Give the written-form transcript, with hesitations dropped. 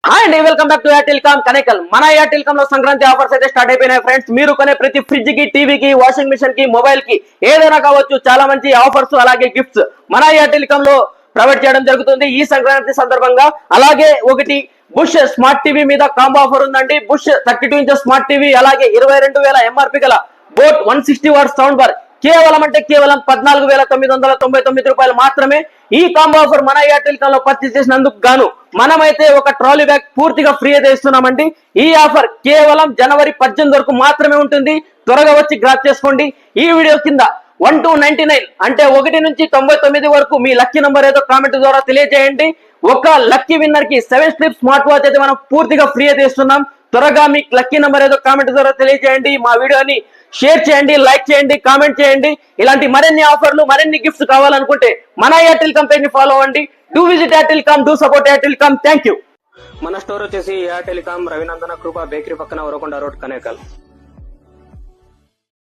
Hi అండి, welcome back to Airtel com Kanekal. మన Airtel com లో సంక్రాంతి ఆఫర్స్ అయితే స్టార్ట్ అయిపోయినాయి ఫ్రెండ్స్. మీరు కొనే ప్రతి ఫ్రిడ్జ్ కి, టీవీకి, వాషింగ్ మిషన్ కి, మొబైల్ కి ఏదైనా కావచ్చు, చాలా మంచి ఆఫర్స్ అలాగే గిఫ్ట్స్ మన ఎయిర్టెల్ కామ్ లో ప్రొవైడ్ చేయడం జరుగుతుంది ఈ సంక్రాంతి సందర్భంగా. అలాగే ఒకటి బుష్ స్మార్ట్ టీవీ మీద కాంబో ఆఫర్ ఉందండి. బుష్ 32 ఇంచెస్ స్మార్ట్ టీవీ అలాగే 22,000 ఎంఆర్పి గల బోట్ 160 వాట్ సౌండ్ బార్ కేవలం 14,999 రూపాయలు మాత్రమే. ఈ కాంబో ఆఫర్ మన ఎయిర్టెల్ కామ్ లో పర్చేస్ చేసినందుకు గాను మనమైతే ఒక ట్రాలీ బ్యాగ్ పూర్తిగా ఫ్రీ అయితే ఇస్తున్నామండి. ఈ ఆఫర్ కేవలం జనవరి 18 వరకు మాత్రమే ఉంటుంది. త్వరగా వచ్చి గ్రాప్ చేసుకోండి. ఈ వీడియో కింద 1 to 99 అంటే 1 నుంచి 99 వరకు మీ లక్కీ నంబర్ ఏదో కామెంట్ ద్వారా తెలియజేయండి. ఒక లక్కీ విన్నర్ కి 7 స్ట్రిప్ స్మార్ట్ వాచ్ అయితే మనం పూర్తిగా ఫ్రీ అయితే ఇస్తున్నాం. త్వరగా మీ లక్కీ నంబర్ ఏదో కామెంట్ ద్వారా తెలియజేయండి. మా వీడియోని షేర్ చేయండి, లైక్ చేయండి, కామెంట్ చేయండి. ఇలాంటి మరిన్ని ఆఫర్లు, మరిన్ని గిఫ్ట్స్ కావాలనుకుంటే మన ఎయిర్టెల్ కంపెనీ ఫాలో అవ్వండి. Do visit Airtel com, do support Airtel com. Thank you. మన స్టోర్ వచ్చేసి Airtel com, Ravinandana Krupa bakery పక్కన, వరకొండ రోడ్, కనేకల్.